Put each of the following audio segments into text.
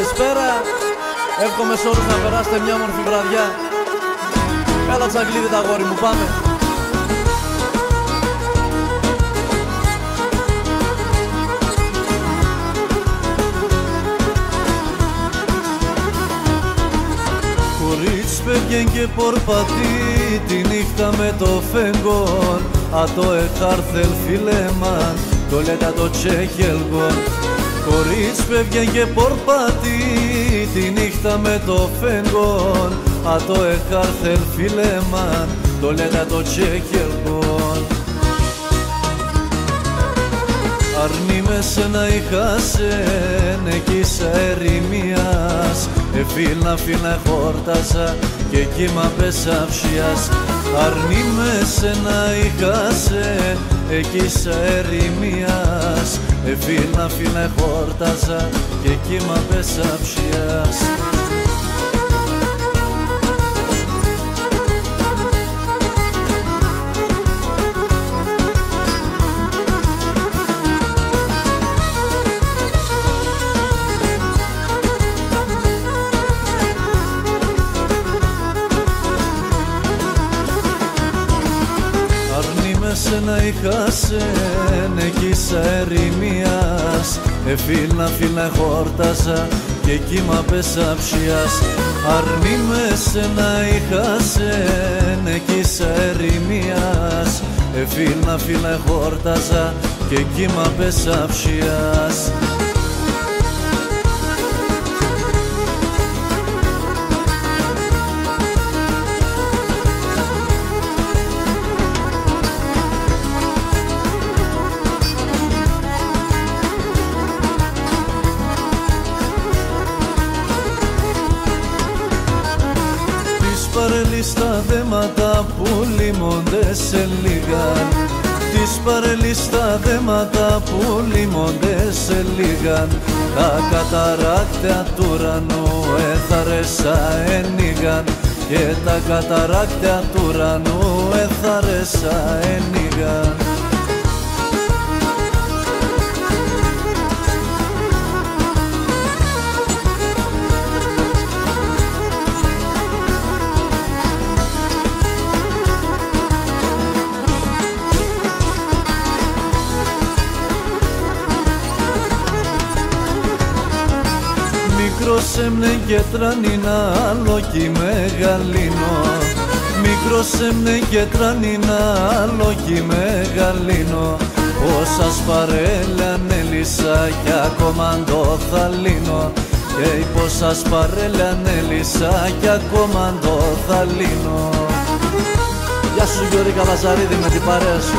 Καλησπέρα. Εύχομαι σε όλους να περάσετε μια όμορφη βραδιά. Έλα Τσαγκλίδη τα αγόρι μου, πάμε. Κορίτσι πέβγεν και πορπατή τη νύχτα με το φεγγόν. Α το εχάρθελ φίλεμαν, το λέτα το τσέχελγον. Κορίτσι πέβγεν και πορπατή τη νύχτα με το φεγγόν. Α το εχάρθελ φίλεμαν, το λέτα το τσέχελγον. Αρνή με σένα είχασεν εκεί σα ερημίας. Φίλνα χόρταζα και κύμα πεσαυσιάς. Αρνή με σένα είχασεν εκεί σα ερημίας. Φίλνα χόρταζα και κύμα πεσαυσιάς. Σένα είχασεν εκεί σα ερημίας. Φίλνα χόρταζα και κύμα πεσαυσιάς. Αρνή με σένα είχασεν εκεί σα ερημίας. Φίλνα χόρταζα και κύμα πεσαυσιάς. Στα δέματα που λιμώνται σε λίγαν. Τις παρελείς στα δέματα που λιμώνται σε λίγαν. Τα καταράκτια του ουρανού έθαρεσα ενίγαν. Και τα καταράκτια του ουρανού έθαρεσα ενίγαν. Μικρός έμνε και τρανίνα, άλλο κι μεγαλίνο. Μικρός έμνε και τρανίνα, άλλο κι μεγαλίνο. Όσα σπαρέλια νέλησα κι ακόμα το θα λύνω. Και πόσα σπαρέλια νέλησα κι ακόμα το θα λύνω. Γεια σου Γιώργη Καλαζαρίδη με την παρέα σου.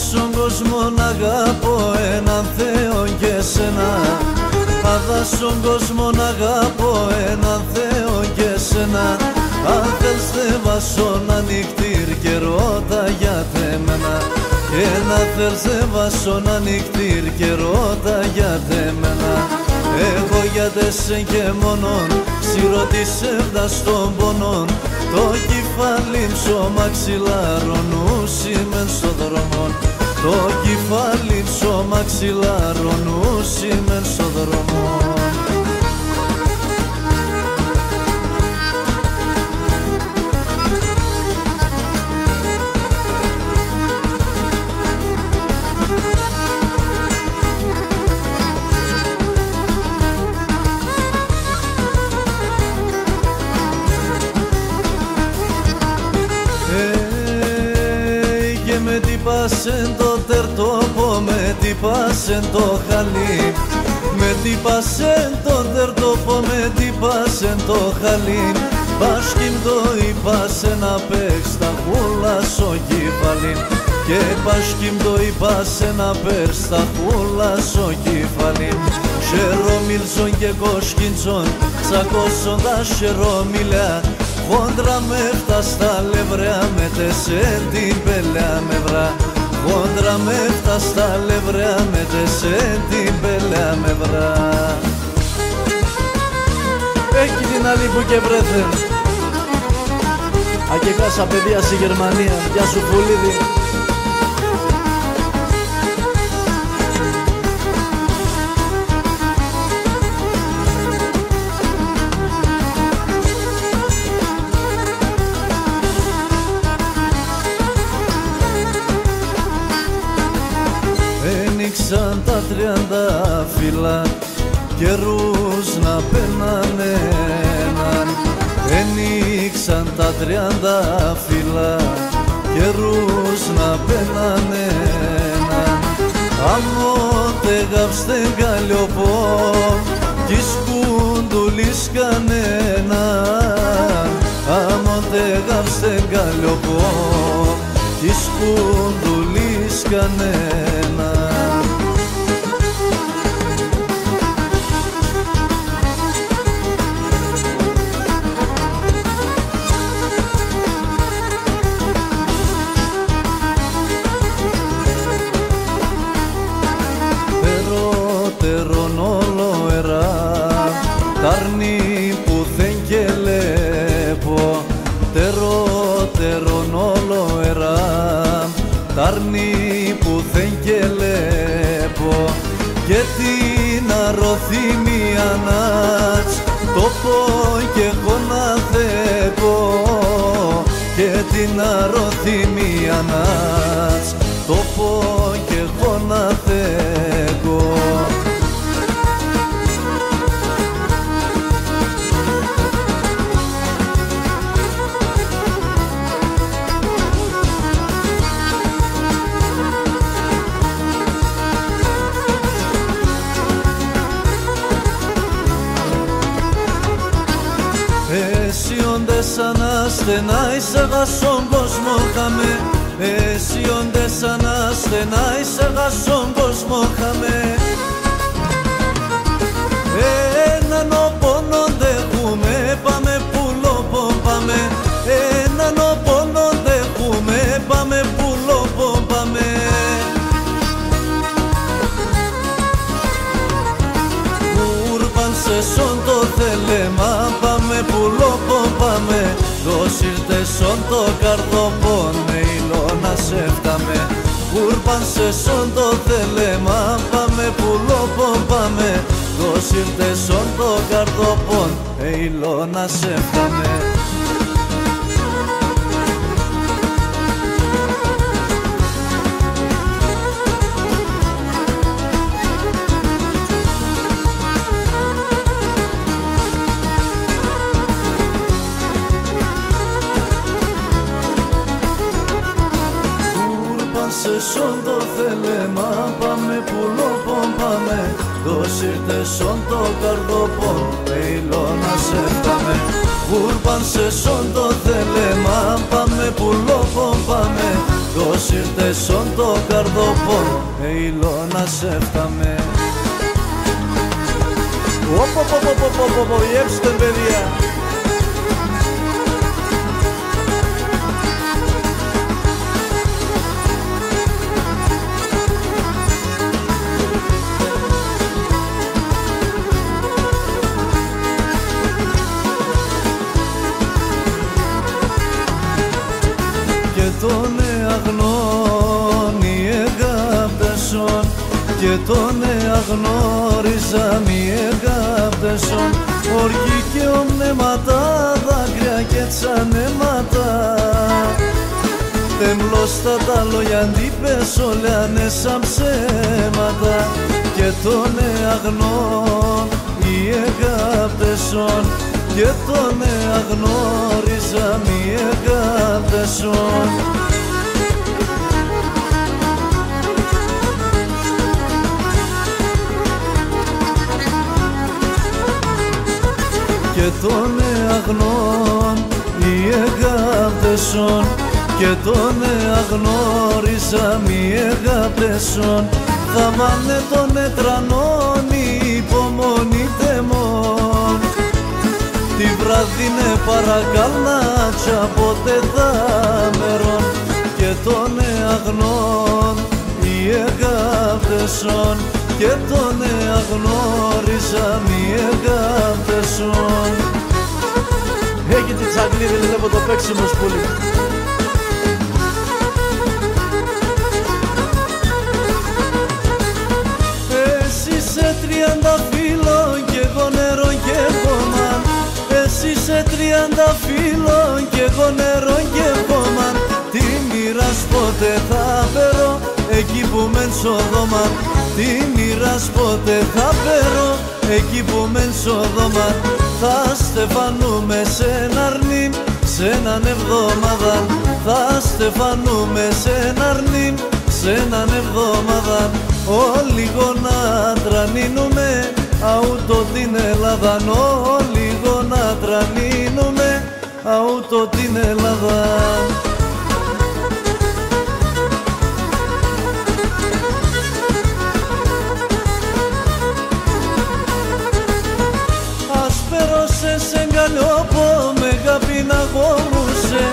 Στον κόσμο να αγαπώ έναν Θεό και σένα. Αδά στον κόσμο να αγαπώ έναν Θεό και σένα. Αν θες δε βάσω να νυχτήρ και ρώτα για τεμένα. Και να θες δε βάσω να νυχτήρ και ρώτα για τεμένα. Εγώ για τεσσεν και μόνον σιρωτήσευτα στον πονόν. Το κεφάλι στο μαξιλάρο νους είμαι στο δρόμο. Το κεφάλι στο μαξιλάρο νους είμαι στο δρόμο. Με τυπάσεν το τερτόπο, με τυπάσεν το χαλί. Με τυπάσεν το τερτόπο, με τυπάσεν το χαλί. Πάσχυμ το είπασεν να παίξ' τα χούλα στο κεφαλί. Και πάσχυμ το είπασεν να παίξ' τα χούλα στο κεφαλί. Σερομίλσον και κοσκίντσον, τσακώσοντα σερομίλια. Χόντρα με φτάστα λευρέα με τεσέ την πελέα με βρά. Χόντρα με φτάστα λευρέα με τεσέ την πελέα με βρά. Έχει την άλλη που και βρέθεν. Ακεκάσα παιδιά στη Γερμανία. Γεια σου Φουλίδη. Ένοιξαν τα 30 φύλλα, καιρούς να πένανε έναν. Ένοιξαν τα 30 φύλλα, καιρούς να πένανε έναν. Αμότε γαυστεν καλλιοπό, κι σκούντουλης κανέναν. Αμότε γαυστεν καλλιοπό, κι σκούντουλης κανέναν. Τερόν όλο ερά, τάρνη που δεν και λέπω. Τερόν όλο ερά, τάρνη που δεν και λέπω. Και την αρωθυμία νάτς, το πω και εγώ να θεκώ. Και την αρωθυμία νάτς, το πω και εγώ να θεκώ. Σαν να στενά εισαγα στον κόσμο χαμέ. Αισιόνται σαν να στενά εισαγα στον κόσμο χαμέ. Έναν οπόνον δέχουμε, πάμε πουλόπο πάμε. Έναν οπόνον δέχουμε, πάμε πουλόπο πάμε. Ούρπαν σε σον το θέλεμα, πάμε πουλόπο πάμε. Δώσιρτε σον το καρδοπόν, ηλώνα σε φτάμε. Ούρπαν σε σον το θέλεμα, πάμε πουλόπο πάμε. Δώσιρτε σον το καρδοπόν, ηλώνα σε φτάμε. Σε σον το θέλεμα, πάμε πουλόπο πάμε. Δώσιρτε σον το καρδοπόν, ηλώνα σε φτάμε. Ούρπαν σε σον το θέλεμα, πάμε πουλόπο πάμε. Δώσιρτε σον το καρδοπόν, ηλώνα σε φτάμε. Οποποποποποποπο, γεύστε παιδιά. Τον αγνών οι εγάπτεσον, και τον αγνώριζα μη εγάπτεσον. Οργή και ομνέματα, δάκρυα και τσανέματα. Τεμπλώστα τα λόγια αντίπεσο, λένε σαν ψέματα. Και τον αγνών οι εγάπτεσον, και τον αγνώριζα μη εγάπτεσον. Και τον αγνών οι εγάπτεσον, και τον αγνώριζα μη εγάπτεσον. Θα μάνε τον ετρανών υπομονή τεμών. Τη βραδινέ παρακαλνάτσα ποτέ θα μερών. Και τον αγνών οι εγάπτεσον, και τον αγνώριζα μη εγκαπτεσόν. Έχει την τσαγκλίδη, βλέπω το παίξιμο σπούλι. Εσύ σε 30 φύλλων κι εγώ νερό και χώμα. Εσύ σε 30 φύλλων κι εγώ νερό και χώμα. Τι μοίρας πότε θα φέρω εκεί που μεν Σοδόμα. Τι μοίρας πότε θα φέρω εκεί που μεν Σοδόμα. Θα στεφανούμε σε ένα αρνί, σε έναν εβδομάδα. Θα στεφανούμε σε ένα αρνί, σε έναν εβδομάδα. Λίγο να τρανίνουμε αούτο την Ελλάδα. Λίγο να τρανίνουμε αούτο την Ελλάδα. Ασπέρωσες εγκαλιόπο με αγάπη να γόμουσε.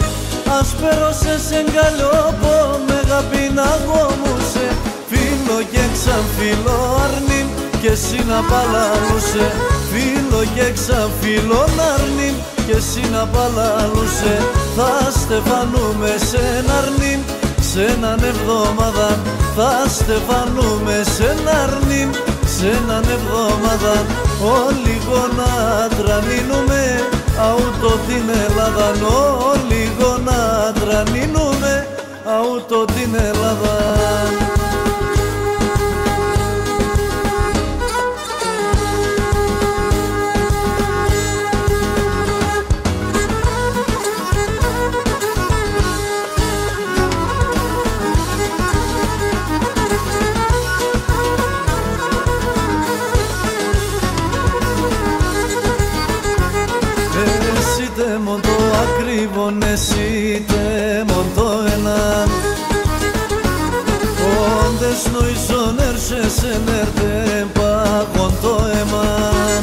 Ασπέρωσες εγκαλιόπο με αγάπη να γόμουσε. Φίλο και ξανφίλο αρνήν και εσύ να παλαλούσε. Φίλο και ξανφίλο αρνήν και εσύ να παλαλούσε. Θα στεφανούμε σε ένα αρνήν, σε έναν εβδομάδα. Θα στεφανούμε σε ένα αρνήν, σε έναν εβδομάδα. Λίγο να τρανίνουμε αούτο την Ελλάδα. Λίγο να τρανίνουμε αούτο την Ελλάδα. Μον το ακρίβον εσύ μον το έναν. Όντες νοησόν έρσες ενέρτε παγον το εμάν.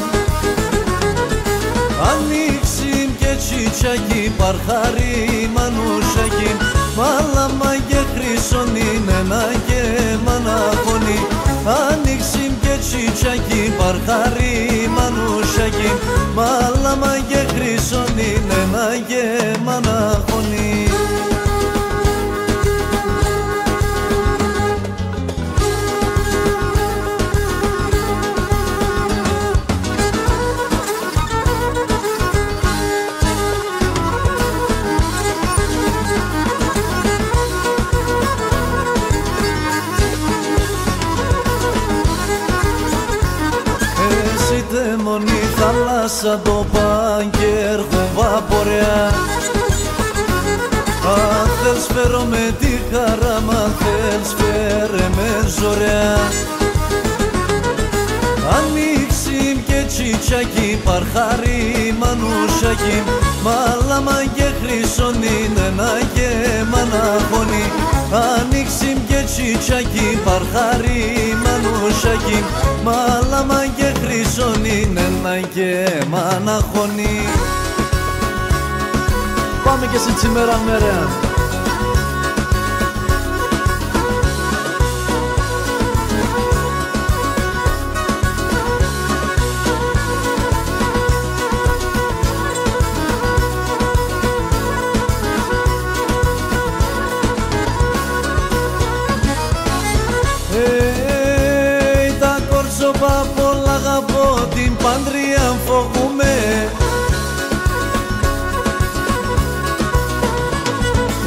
Ανοίξιμ και τσιτσάκι παρχάρι μανούσακι. Μάλαμα και χρυσόν είναι ένα και μαναχωνί. Ανοίξιμ και τσιτσάκι παρχάρι μανούσακι. Μάλαμα και χρυσόν είναι ένα και μαναχωνί. Δαίμονη θάλασσα το παν και έρχον βαποριά. Αν θες φέρω με τη χαρά, μ' αν θες φέρε με ζωριά. Ανοίξιμ και τσιτσάκι παρχάρι μανούσακι. Μάλαμα και χρυσόν είναι ένα και μαναχωνί. Ανοίξιμ και τσιτσάκι παρχάρι μανούσακι. Μάλαμα και χρυσόν είναι ένα και μαναχωνί. Πάμε και σε τσιμέρα μέρα. Τα κόρτσοπα πολλά αγαπώ, την παντρία φοβούμαι.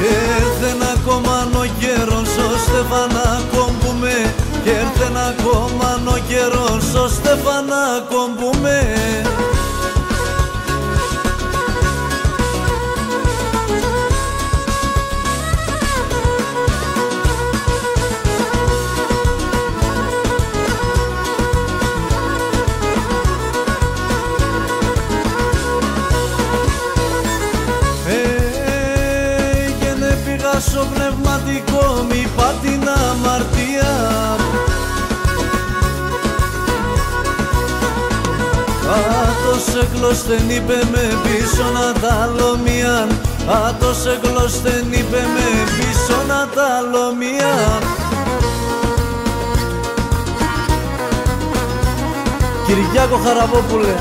Έρθε ένα ακόμα ο καιρός ώστε να κομπούμε. Έρθε ένα ακόμα ο καιρός ώστε να κομπούμε. Στο πνευματικό μη πά την αμαρτία. Άτος εκλώστεν είπε με πίσω να τα λομίαν. Άτος εκλώστεν είπε με πίσω να τα λομίαν. Κυριάκο Χαραβόπουλε.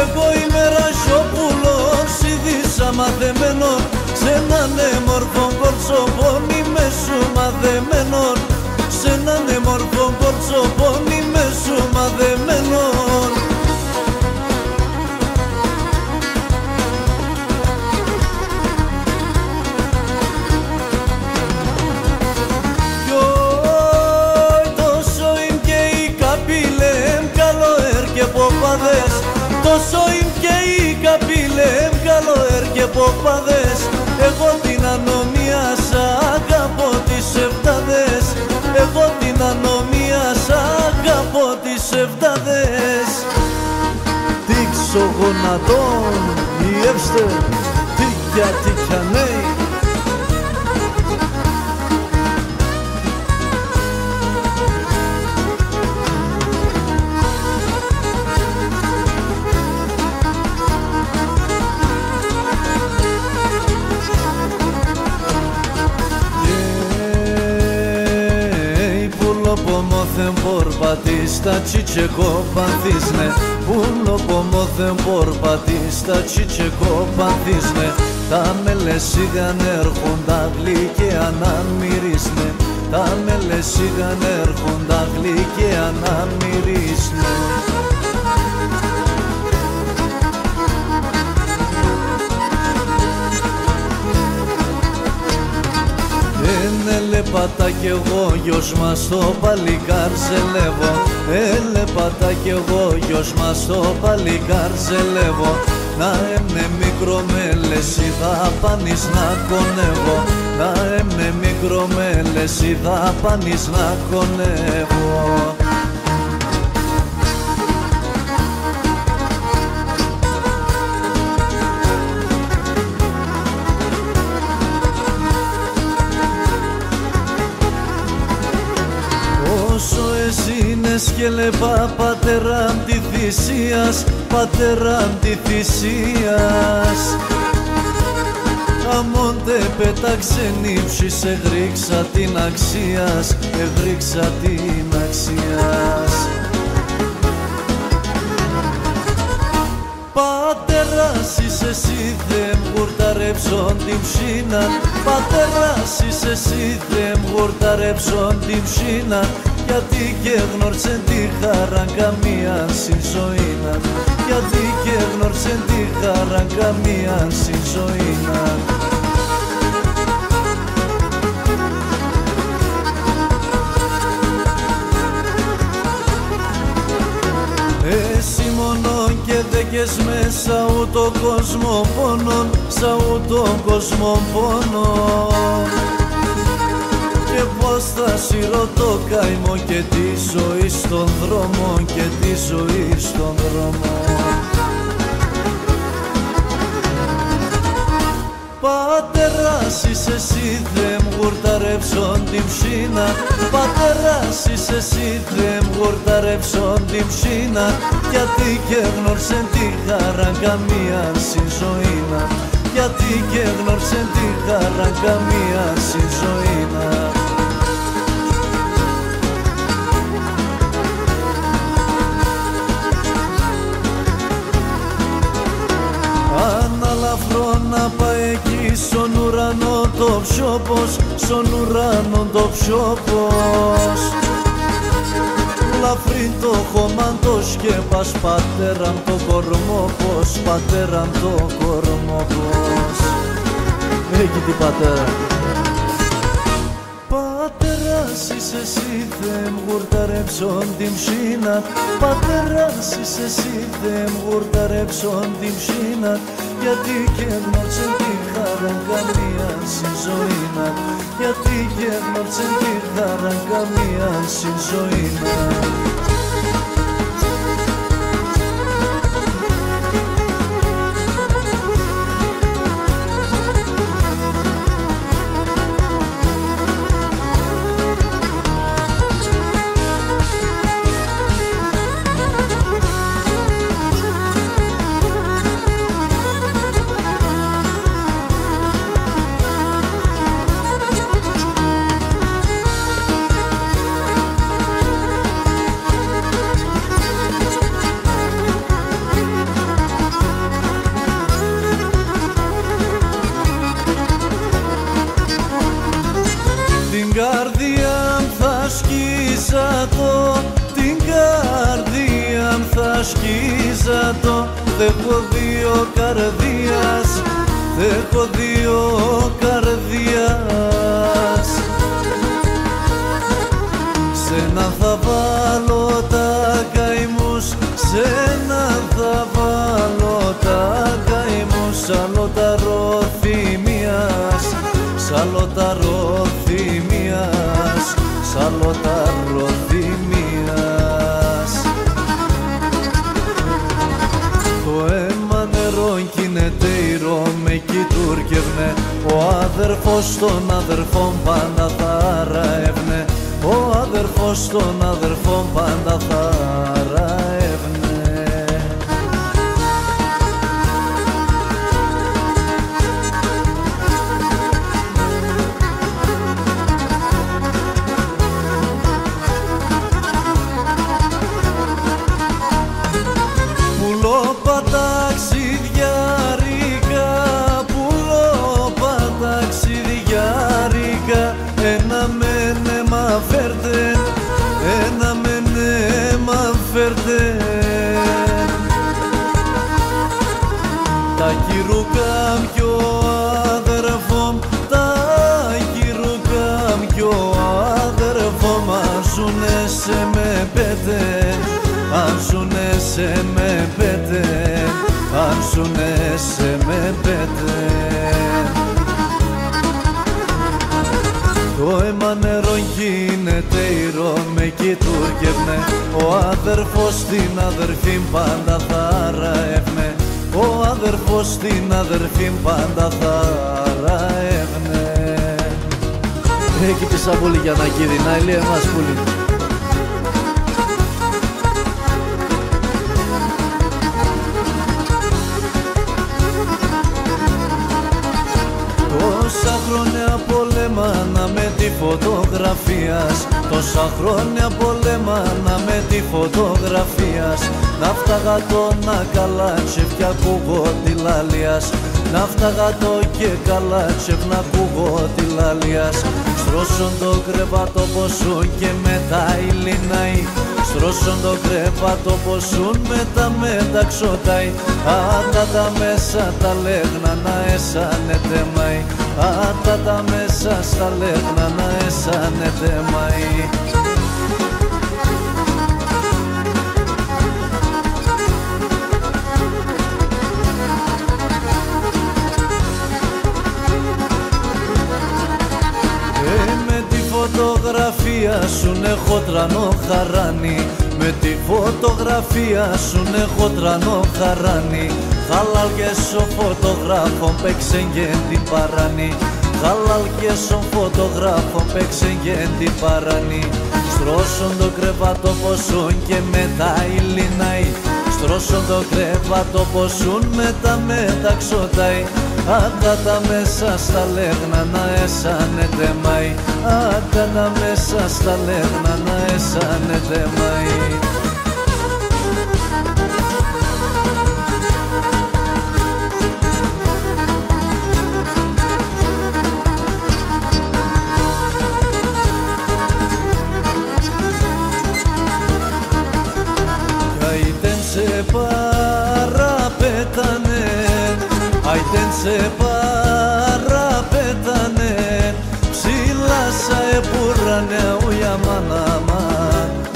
Εγώ είμαι Ρασιόπουλος, ειδήσα μαθεμένον, σε έναν έμορφο κορτσοπόνι με σου μαθεμένον, σε έναν έμορφο κορτσοπόνι με σου μαθεμένον. Τόσο είναι και οι καπήλεμ, καλό έρ και ποπαδές, τόσο είναι και οι καπήλεμ, καλό έρ και ποπαδές. Εγώ την ανομία σ' αγαπώ τις εφτάδες, εγώ την ανομία σ' αγαπώ τις εφτάδες. Τίξω γονατών, ιεύστε, τίκια τίκια νέοι. Porpatista Chicheco Pantisne, Pulo pomothen porpatista Chicheco Pantisne, τα μελεσίγαν έρχοντα γλυκαία να μυρίσνε, τα μελεσίγαν έρχοντα γλυκαία να μυρίσνε. Έλεπατα κι εγώ γιος μας στο παλικάρ ζελεύω, έλεπατα κι εγώ γιος μας στο παλικάρ ζελεύω. Να έμνε μικρό με λες θα πάνεις να κονεύω, να έμνε μικρό με λες θα πάνεις να κονεύω. Σκελεπά πατέρα τη θυσίας, πατέρα τη θυσίας. Αμόντε πέταξε νύψη, σε γρίξα την αξίας, εγρίξα την αξίας. Πατέρας είσαι εσύ, δεν γουρταρέψον την ψήνα, πατέρας είσαι εσύ, δεν γουρταρέψον την ψήνα. Γιατί και γνώρισεν τη χαρά καμία στη ζωή να, γιατί και γνώρισεν τη χαρά καμία στη ζωή να. Εσύ μόνο και δέκες μέσα ούτω κόσμο πόνον, σα ούτω κόσμο πόνον. Και πώς θα σύρω το καημό και τη ζωή στον δρόμο, και τη ζωή στον δρόμο. Πατέρας είσαι εσύ, δεν γουρταρέψον την ψήνα, πατέρας είσαι εσύ, δεν γουρταρέψον την ψήνα. Γιατί και γνώρισεν τη χαρά καμία στη ζωή να, γιατί και γνώρισεν τη χαρά καμία στη ζωή να. Αναλαφρώ να πάει εκεί στον ουρανό το ψιόπος, στον ουρανό το ψιόπος. Λαφρύ το χώμα το σκέπας, πατέρα μ' το κορμόπος, πατέρα μ' το κορμόπος. Εκεί την πατέρα. Πατέρας είσαι εσύ, δεν γουρταρέψον την ψήνα, πατέρας είσαι εσύ, δεν γουρταρέψον την ψήνα. Γιατί και γνώρισεν τη χαρά καμία στη ζωή να, γιατί και γνώρισεν τη χαρά καμία στη ζωή να. σκίζα το, έχω δύο καρδίας, έχω δύο καρδίας. Σένα θα βάλω τα καημούς, σένα θα βάλω τα καημούς, σαλοταρό θυμίας, σαλοταρό θυμίας, σαλοταρό θυμίας. Το αίμα νερό κινείται ήρω, με κοιτούρκευνε, ο αδερφός των αδερφών πάντα θα ραεύνε, ο αδερφός των αδερφών πάντα θα ραεύνε. Ένα με νέμα φέρτε, ένα με νέμα φέρτε. Τα κυρούκα πιο αδερφό, τα κυρούκα πιο αδερφό, αν ζουνε σε με πέτε, αν ζουνε σε με πέτε, αν ζουνε σε με πέτε. Το αίμα νερό γίνεται ήρω, με κοιτούρκευνε, ο αδερφός την αδερφή πάντα θα ραεύνε, ο αδερφός την αδερφή πάντα θα ραεύνε. Έχει τη σαμπούλη για να κυρινάει, λέει εμάς πουλί. Τόσα χρόνια πολέμανα με τη φωτογραφίας, τόσα χρόνια πολέμανα με τη φωτογραφίας. Να φτάγα το να καλάτσευ κι ακούγω τη λαλίας, να φτάγα το και καλάτσευ να ακούγω τη λαλίας. Στρώσον το κρεβάτο σου και μετά ηλινάει, στρώσον το κρεβάτο σου μετά μεταξωτάει. Άτα τα μέσα τα λέγνα να εσάνετε μάι, άτα τα μέσα στα λέγνα να εσάνετε μάι. Με τη φωτογραφία σου έχω τρανό χαράνι, με τη φωτογραφία σου έχω τρανό χαράνι. Χαλάλ και σο φωτογράφων παίξεν και την παράνι, χαλάλ και σο φωτογράφων παίξεν και την παράνι. Στρώσον το κρεβάτο ποσούν και μετά ηλινάει, στρώσον το κρεβάτο ποσούν μετά μεταξωτάει. Άτα τα μέσα στα λέγνα να εσάνετε μάι, άτα τα μέσα στα λέγνα να εσάνετε μάι. Άιτεν σε παραπέτανε, άιτεν σε παραπέτανε, ψηλάσα επουρανε ουια μανάμα,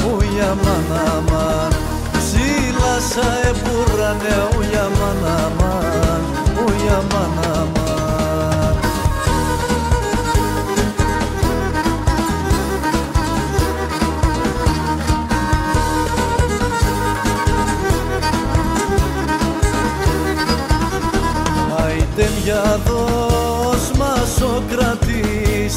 ουια μανάμα. Ψηλάσα επουρανε ουια μανάμα, ουια μανάμα. Άιτεν για δώσ' μας ο κρατής,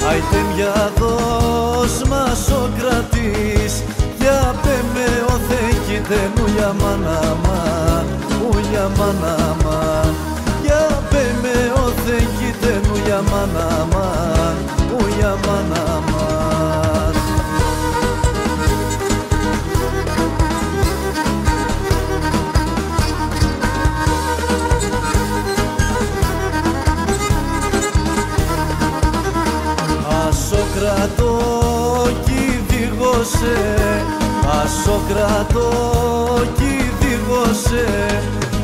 άιτεν για δώσ' μας ο κρατής. Για πέμε ο θεκίτεν ουια μανάμα, ουια μανάμα. Για πέμε ο θεκίτεν ουια μανάμα, ουια μανάμα. Ασοκρατό κι δίγωσε, ασοκρατώ κι δίγωσε,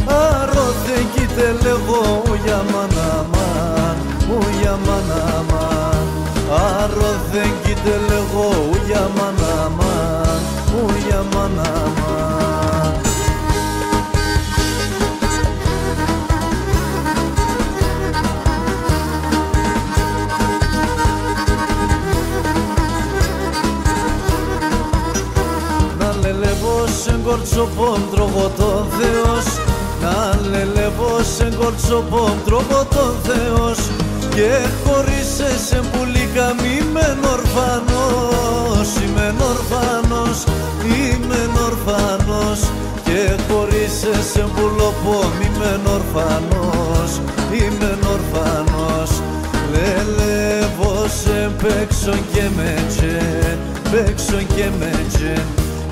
αρώθε κι τελεγώ για μαναμάν, για μαναμάν, αρώθε κι τελεγώ για μαναμάν, για μαναμάν. Σε κορτσοπόν τρώγω τον Θεός, να λελεύω σε κορτσοπόν τρώγω τον Θεός, και χωρίσεσαι πουλίκα μη μεν ορφανός, είμαι ορφανός, είμαι ορφανός, και χωρίσεσαι πουλοπό μη μεν ορφανός, είμαι ορφανός. Λελεύω σε παίξω και με τζεν, παίξω και με τζεν,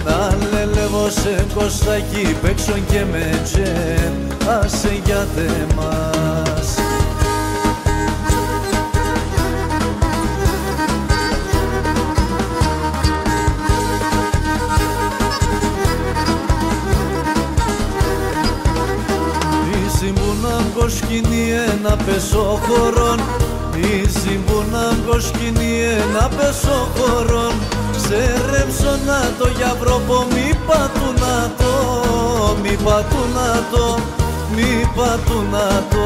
να λελεύω σε κοστάκι, παίξω και με τζεν, άσε για μας. Ήσυ που να μκοσκινεί ένα πέσο χωρών, ήσυ που να μκοσκινεί ένα πέσο χωρών, σε ρέψω να το για βρόπο, μη πατούνα το, μη πατούνα το, μη πατούνα το,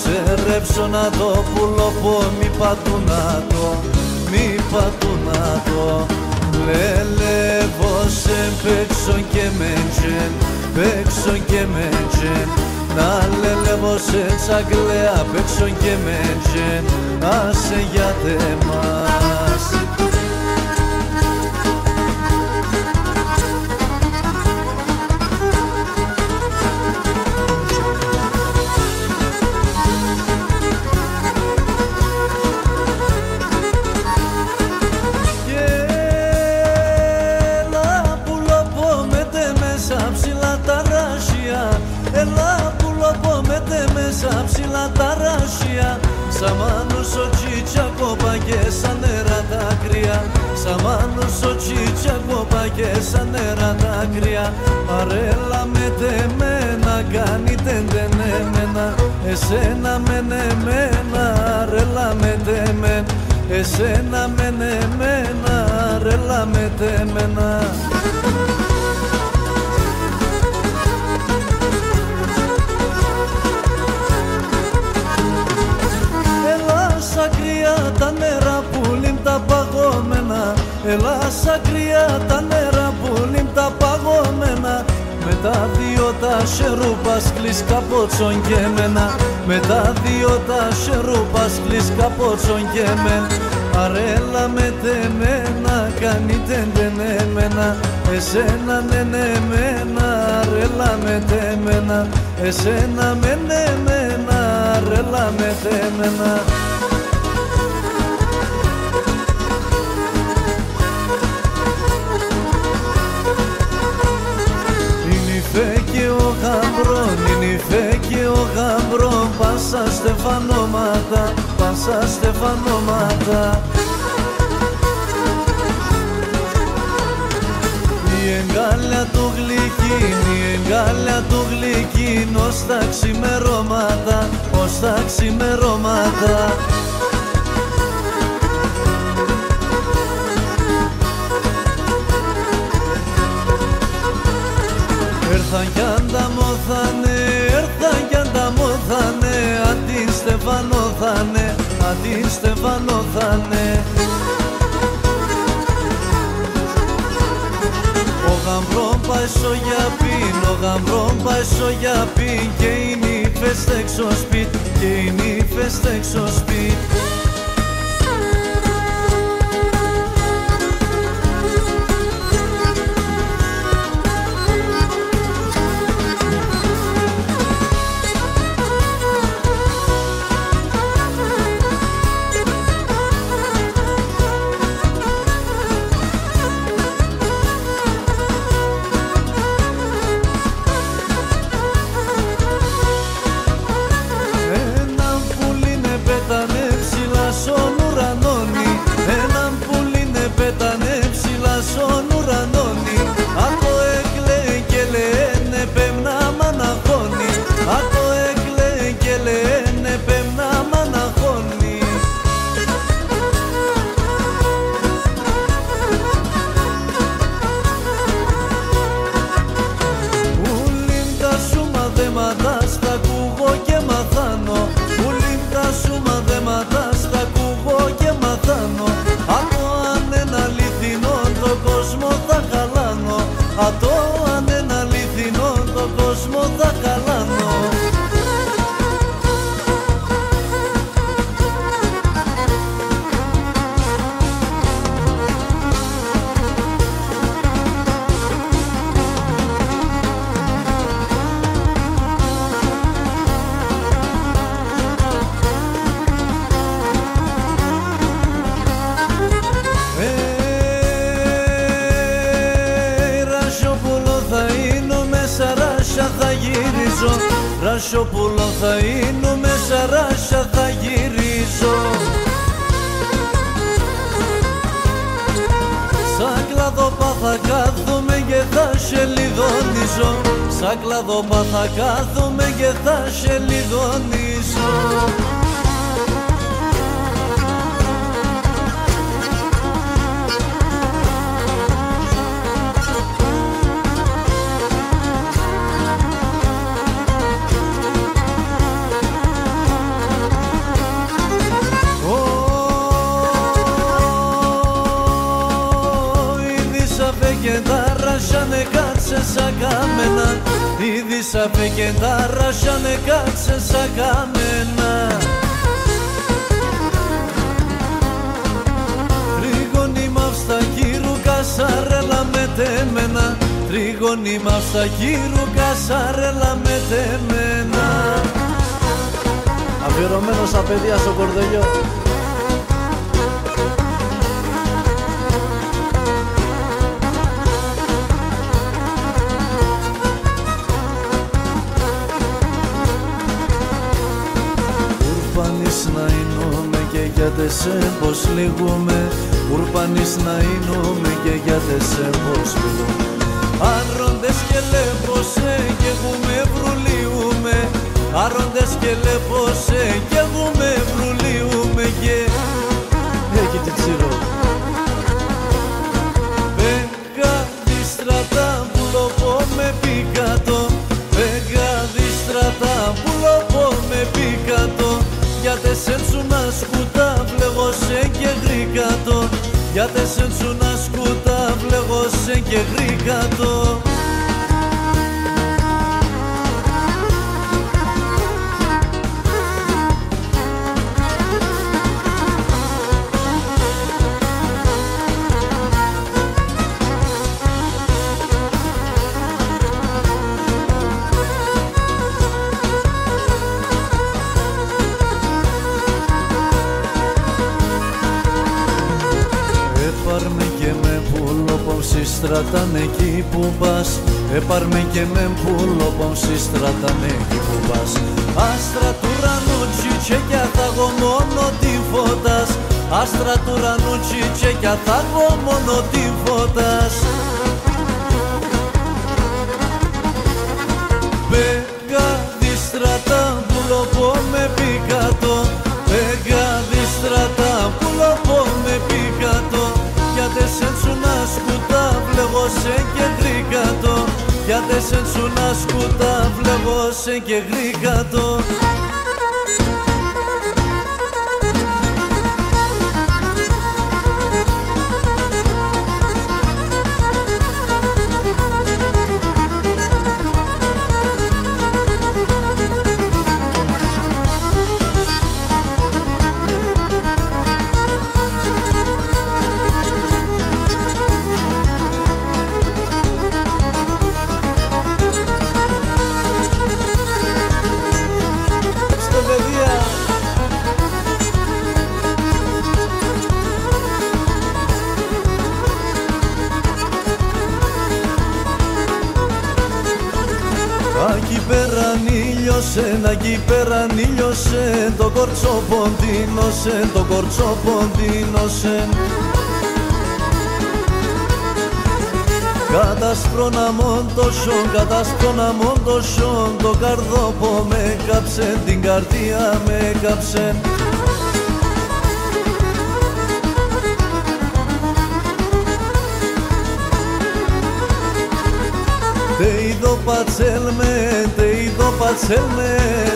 σε ρέψω να το πουλοπώ, μη πατούνα το, μη πατούνα το. Λελεύω σε παίξω και με τζεν, παίξω και με τζεν, να λελεύω σε τσαγκλέα, παίξω και με τζεν, άσε για μας. Έλα που λοπόμετε μέσα ψηλά τα ράσια, σαν μάνος ο τσίτσια κόπαγε σαν νερά τα κρύα, σαν μάνος ο τσίτσια κόπαγε σαν νερά τα κρύα. Παρέλα με τεμένα κάνει τεντενέμενα, εσένα μενεμένα, ρέλα με τεμέν, εσένα μενεμένα, ρέλα με τεμένα. Σαν κρύα τα νερά που λύμ τα παγώμενα, έλα σαν κρύα τα νερά που λύμ τα παγώμενα, με τα δυο τα σερούπας κλείς καπότσον και μένα, με τα δυο τα σερούπας κλείς καπότσον και μεν. Αρέλα με τεμένα κάνει τεντενέμενα, εσένα νενεμένα, αρέλα με τεμένα, εσένα μενεμένα, αρέλα με τεμένα. Και ο γαμπρόν, είναι η φέ και ο γαμπρόν, πάσα στεφανώματα, πάσα στεφανώματα. Η εγκάλια του γλυκίν, η εγκάλια του γλυκίν, ως τα ξημερώματα, ως τα ξημερώματα. Έρθαν κι ανταμώθανε, έρθαν κι ανταμώθανε, αντί στεφανώθανε, αντί στεφανώθανε. Ο γαμπρόν πάει στο γιαπίν, ο γαμπρόν πάει στο γιαπίν, και οι νύφες έξω σπίτι, και οι νύφες έξω σπίτι. Ένα πουλί είναι πέτανε ψηλά Ρασιόπουλο θα είνουμε, Σαράσια θα γυρίζω. Σαν κλαδόπα θα κάθομαι και θα σε λιδονίζω. Σαν κλαδόπα θα κάθομαι και θα σε λιδονίζω. Και τα ράσανε κάτσε σαν κάμενα. Ήδη σαφέ και τα ράσανε κάτσε σαν κάμενα. Τρίγωνη μαύστα κύρου κασαρέλα με τέμενα. Τρίγωνη μαύστα κύρου κασαρέλα με τέμενα. Αφιερωμένο στα παιδιά στο Κορδελιό. Να είνουμε και για τεσέ πως λυγούμε. Ουρπανείς να είνουμε και για τεσέ πως λυγούμε. Άρροντες και λέπωσε και έχουμε βρουλίουμε. Άρροντες και λέπωσε και έχουμε βρουλίουμε. Και έχει τη τσίρο. Πεγάδι στρατά που λοπώ με πικάτο. Πεγάδι στρατά που λοπώ με πικάτο. Γιατί σεν σου να σκούτα βλεγώσε και γρήκατο. Γιατί σεν σου να σκούτα βλεγώσε και γρήκατο. Στρατάνε εκεί που πας. Έπαρμε και με πουλοπον στρατάνε εκεί που πας. Άστρα του ουρανού τσιτσέκια θα εγώ μόνο τι φώτας. Άστρα του ουρανού τσιτσέκια θα εγώ μόνο τι φώτας. Πεγάδι στρατά πουλοπό με πικάτο. Πεγάδι στρατά πουλοπό με πικάτο. Γιατί σεν σου να σκούτα βλεγώσε και γρήκατο. Γιατί σεν σου να σκούτα βλεγώσε και γρήκατο. Εκεί πέραν ήλιωσε, εκεί πέραν ήλιωσε. Το κορτσό ποντίνωσε, το κορτσό ποντίνωσε. Κατασπρώνα μόντοσον, κατασπρώνα μόντοσον. Το καρδόπο με κάψε, την καρδία με κάψε. Te είδω πατσέλμε, τε είδω πατσέλμε.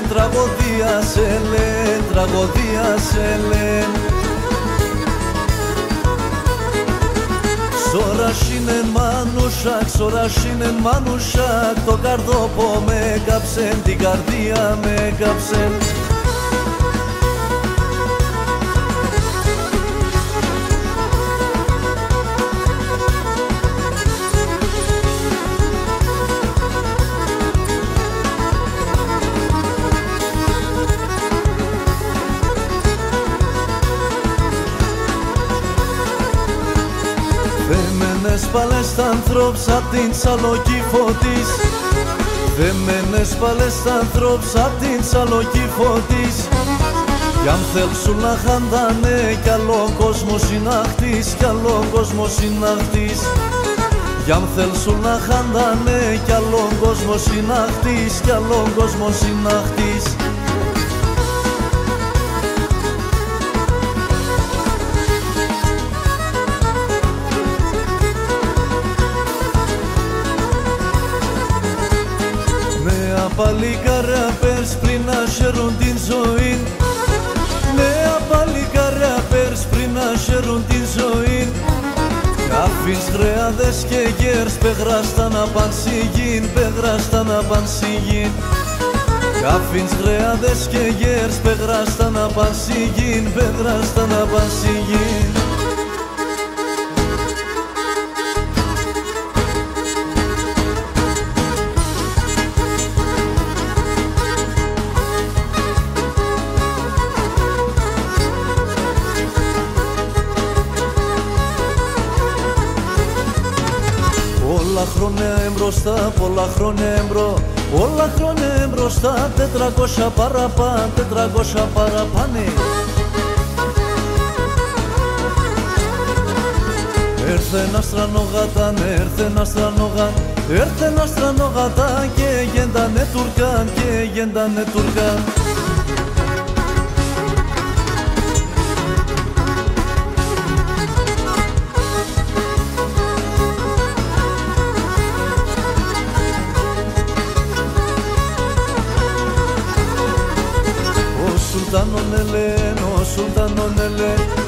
Τραγωδία σε λέ, τραγωδία σε λέ. Ξορασίνεν μανούσακ, ξορασίνεν μανούσακ. Το καρδόπο με κάψε, την καρδία με κάψε. Πάλες τα ανθρώπς απ' την Τσαλοκήφο της. δεμένες πάλες ανθρώπς απ' την τσαλοκή φωτής. Κι αν θέλ' σου να χαντάνε κι άλλο κόσμο συναχτής, κι άλλο κόσμο συναχτής. Κι αν θέλ' σου να χαντάνε κι άλλο κόσμο συναχτής, κι άλλο κόσμο συναχτής. Νέα παλικάρια πες πριν να χαίρουν την ζωή. Νέα παλικάρια πες πριν να χαίρουν την ζωή. Αφήνς χρεάδες και γέρς πεγράστα να παν σιγήν, πεγράστα να παν σιγήν. Αφήνς χρεάδες και γέρς πεγράστα να παν σιγήν, πεγράστα να παν σιγήν. Πολλά χρόνια εμπροστά, πολλά χρόνια εμπρό, όλα χρόνια εμπροστά, 400 παραπάνω, 400 παραπάνε. Έρθε ένα στρανογατάν, έρθε ένα στρανογατάν, έρθε ένα στρανογατάν και γέντανε Τουρκάν, και γέντανε Τουρκάν. Ο Σουλτάνον Ελέν,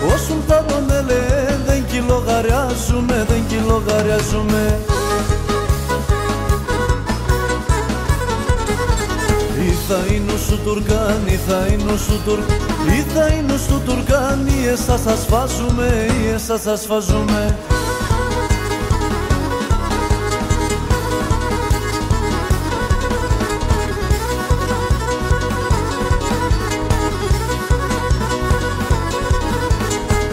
ο Σουλτάνον Ελέν, δεν κυλογαριάζουμε, δεν κυλογαριάζουμε. Ιθαΐνου σου Τουρκάν, Ιθαΐνου σου Τουρκάν, Ιθαΐνου σου Τουρκάν, ή εσάς θα σφάζουμε, ή εσάς θα σφάζουμε.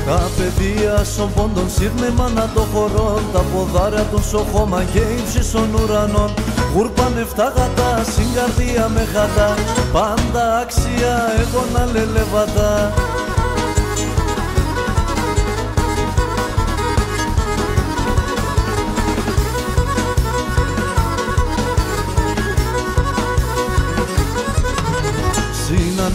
Τα παιδεία σον πόντων σύρνε μάνα το χωρών, τα ποδάρια των σοχώμα και ύψης των ουρανών. Γούρπαν 7 γατά, συγκαρδία με χατά, πάντα άξια εγώ να λελεβατά.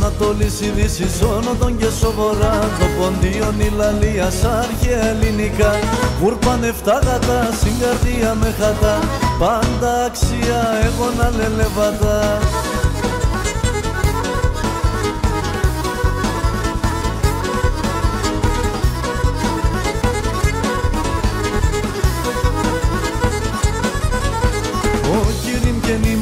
Ανατολής η Δύσης, Όνοτον και Σοβορά, το Ποντίον η Λαλία, σ' αρχαία ελληνικά. Γούρπαν 7 γατά, συγκαρδία με χατά, πάντα αξία εγώ να λελεβατά.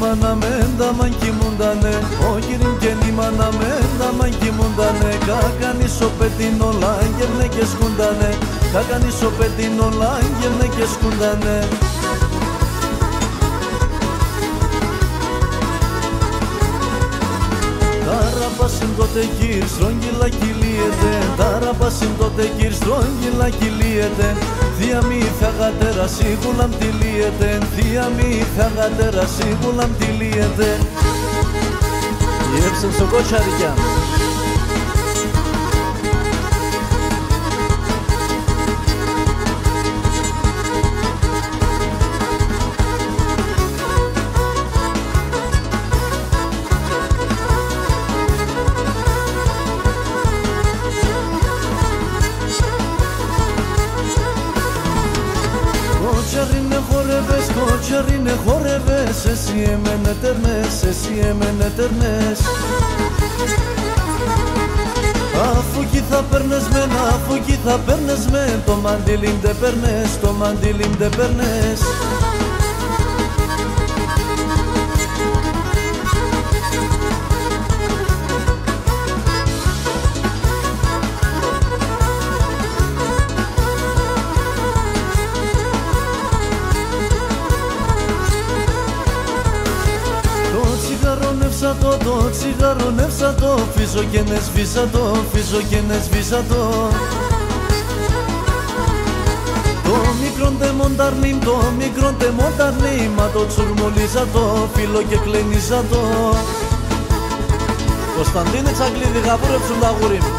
Μάνα μέντα μαν κοιμούντανε, ο κύριν και νη μάνα μέντα μαν κοιμούντανε. Κάκανης ο πετίν όλα άγγελνε και σκούντανε, κάκανης ο πετίν όλα άγγελνε και σκούντανε. Τάραπασιν τότε κύρ, στρόγγυλα κυλίεται, τάραπασιν τότε κύρ, στρόγγυλα κυλίεται. Θεία μη θαγατέρα σίγουλα μ' τυλίεται, θεία μη θαγατέρα σίγουλα μ' τυλίεται. Γεύσαν στο κότσαρικιά. Κοτσαρίνε χορεύες, εσύ εμένε τερνές, εσύ εμένε τερνές. Αφού κι θα παίρνες μεν, αφού κι θα παίρνες μεν, το μαντίλιν ντε παίρνες, το μαντίλιν ντε παίρνες. Το τσιγάρο νεύσα το, φύσω και νεσβήσα το, φύσω και νεσβήσα το. Το μικρόν τε μονταρνίμ, το μικρόν τε μονταρνίμ, μα το τσουρμολίζα το φίλο και κλενίζα το. Κωνσταντίνε Τσαγκλίδη, γαβούρεψουν τα γουρί μου.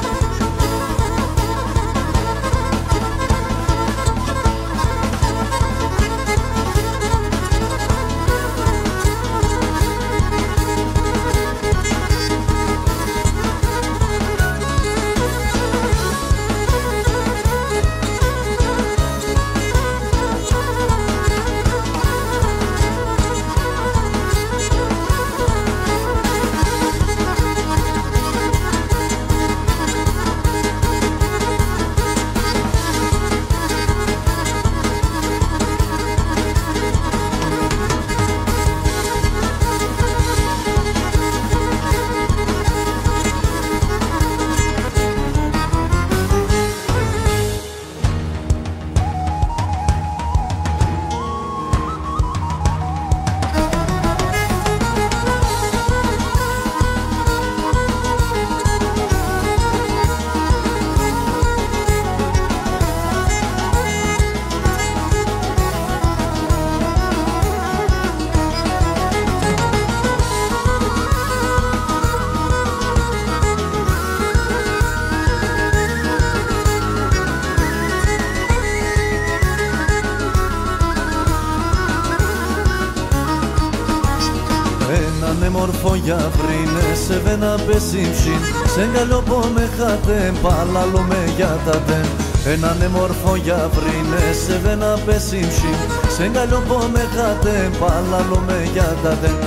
Έναν μορφό για βρίνε σε βένα πεσίμψιν, σε γκαλιόπο με χατέμ, παλάλο με γιατατέμ. Έναν μορφό για βρίνε σε βένα πεσίμψιν, σε γκαλιόπο με χατέμ, παλάλο με γιατατέμ.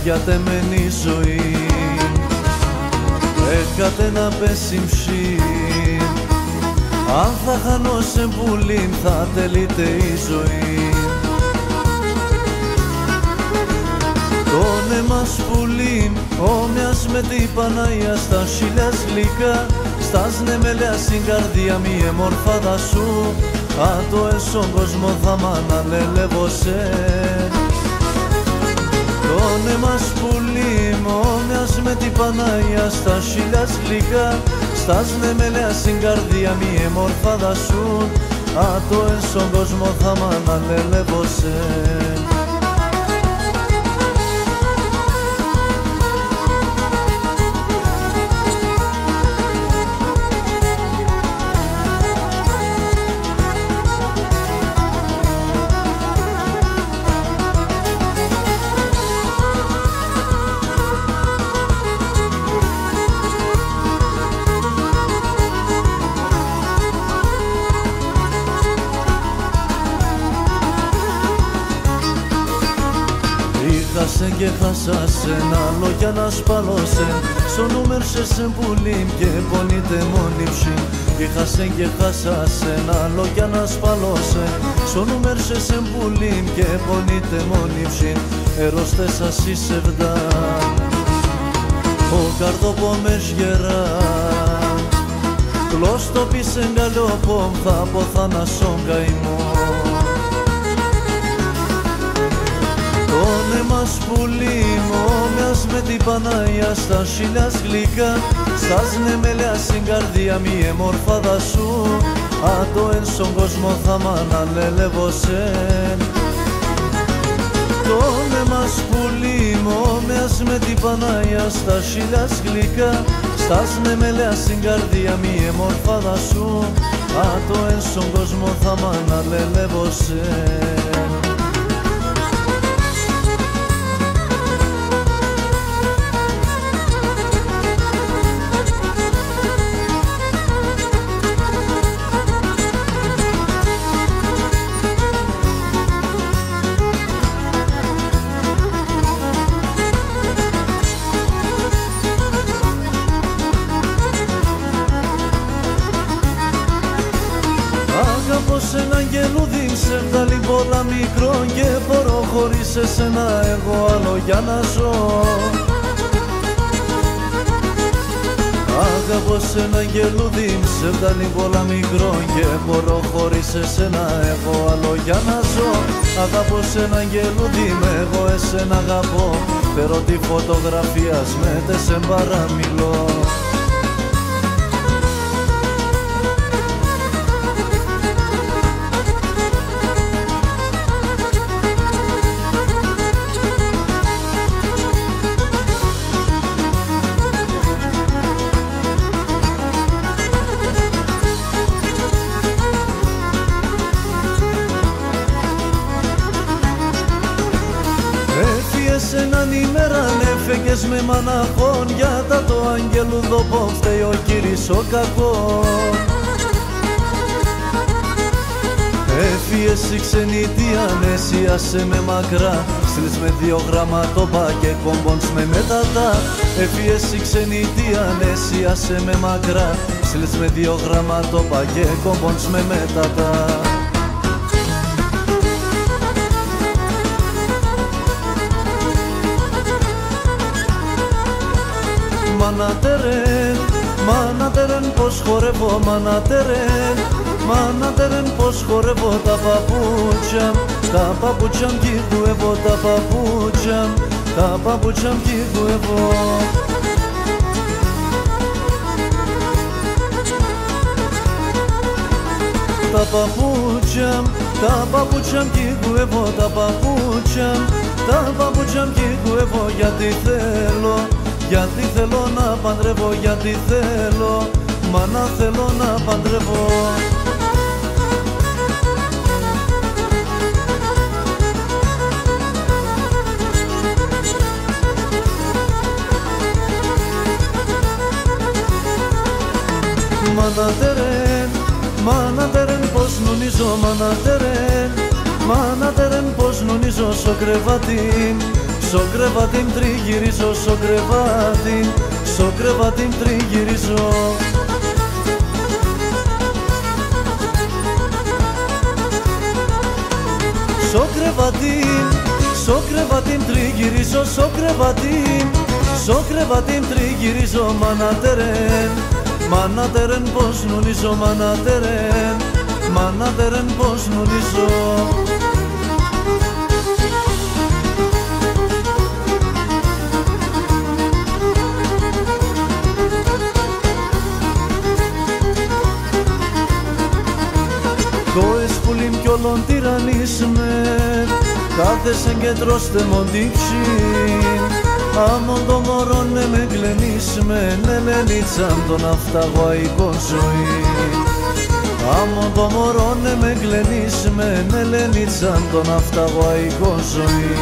Γιατεμένη ζωή, έχατε να πεσίμψιν, αν θα χανώ σε πουλήν θα τελείται η ζωή. Το νέμα πουλήν, όμοιας με την Παναγία στα χίλια γλυκά, στας νεμέλια στην καρδία μη εμορφάδα σου, α το εσόν κόσμο θα μ' αναλελεύωσε. Το νέμα πουλήν, όμοιας με την Παναγία στα χίλια γλυκά, στας νεμέλια στην καρδία μη εμορφάδα σου, α το εσόν κόσμο θα μ' αναλελεύωσε. Χάσεν και χάσα σεν, άλλο κι να σπαλώσεν, στο νούμερ σε πουλήν και πονείτε μόνοι ψήν. Χάσεν και χάσα σεν, άλλο κι να σπαλώσεν, στο νούμερ σε πουλήν και πονείτε μόνοι ψήν. Ερώστε σας η σεβδά, ο καρδοπόμες γερά, κλώστο πίσεν καλιοπόμ, θα πω θάνασον καημό. Το νέμα πουλήν, όμοιας με την Παναγία στα χίλια γλυκά, στας νεμέλια στην καρδία μη εμορφάδα σου, α το εν στον κόσμο θα μ' αναλελεύωσεν. Το νέμα πουλήν, όμοιας με την Παναγία στα χίλια γλυκά, στας νεμέλια στην καρδία μη εμορφάδα σου, α το εν στον κόσμο θα μ' αναλελεύωσεν. Αγαπώ σ' έναν γελούδι, σε βγάλει πολλά μικρό και μπορώ χωρίς εσένα εγώ άλλο για να ζω. Αγαπώ σ' έναν γελούδι, σε βγάλει πολλά μικρό και μπορώ χωρίς εσένα εγώ άλλο για να ζω. Αγαπώ σ' έναν γελούδι, εγώ εσένα αγαπώ, φέρω τη φωτογραφία με σε παραμιλώ. ήταν ημέρα έφεγες με μαναχών, για τα το άγγελου δόπο φταίει ο κύρις ο κακός. Έφυγες η ξενιτία, νέσιασε με μακρά, στείλεις με 2 γραμματόπα και κόμπονς με μετατά. Έφυγες η ξενιτία, νέσιασε με μακρά, στείλεις με 2 γραμματόπα και κόμπονς με μετατά. Μανατερέν, πως χορεύω, μανατερέν, πως χορεύω τα παπούτσια μ' κυδουεύω, τα παπούτσια μ' κυδουεύω. Τα παπούτσια μ' κυδουεύω, τα παπούτσια μ' κυδουεύω, γιατί θέλω να παντρεύω, γιατί θέλω, μάνα θέλω να παντρεύω. Μανατερέν, πως νουνίζω, μανατερέν, πως νουνίζω στο κρεβάτι τριγυρίζω, στο κρεβάτι τριγυρίζω. Στο κρεβάτι τριγυρίζω, στο κρεβάτι τριγυρίζω, μανατερέν, πως νουνίζω, μανατερέν, πως νουνίζω. Το εσπουλίμ κι όλον τυραννίσμεν, κάθεσεν και τρώστε μοντίξιν. Άμον το μωρόν με γλενίσμεν, ελενίτσαν τον αυταγωαϊκό ζωή. Άμον το μωρόν με γλενίσμεν, ελενίτσαν τον αυταγωαϊκό ζωή.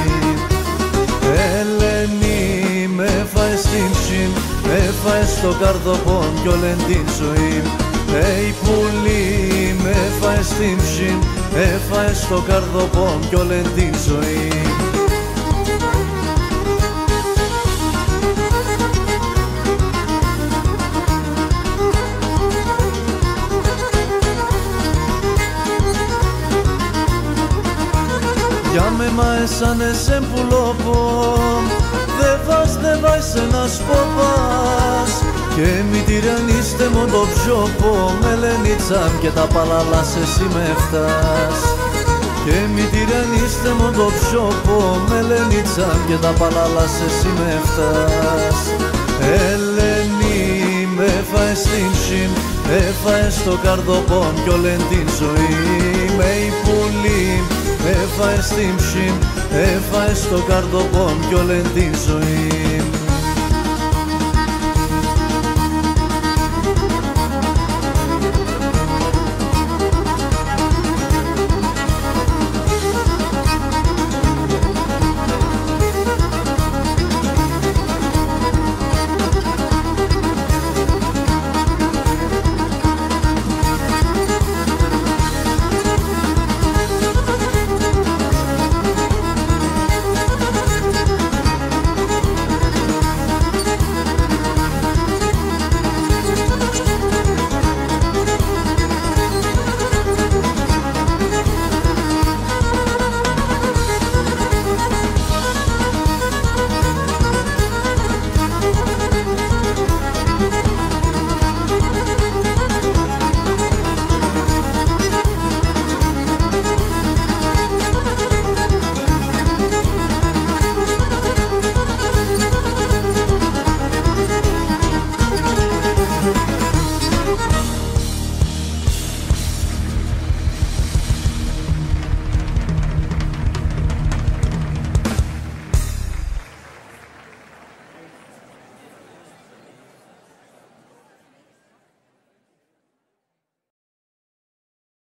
Ελένη με φάε στην ψήν, με φάε στο καρδοπόν κι όλεν την ζωή. Ει πουλί με φάε στην ψήν, με φάε στο καρδοπόν κι όλεν την ζωή. Για με μαέσανες εμπουλόπον, δε βάζ ένας ποπάς. Και μη τυραννίστε μον το ψιόπο, με λενίτσαν και τα παλαλάς εσύ με φτάς. Και μη τυραννίστε μον το ψιόπο, με λενίτσαν και τα παλαλάς εσύ με φτάς. Ελένη με φάε στην ψήν, με φάε στο καρδοπόν κι όλεν την ζωή. Με η πουλή με φάε στην ψήν, με φάε στο καρδοπόν κι όλεν την ζωή.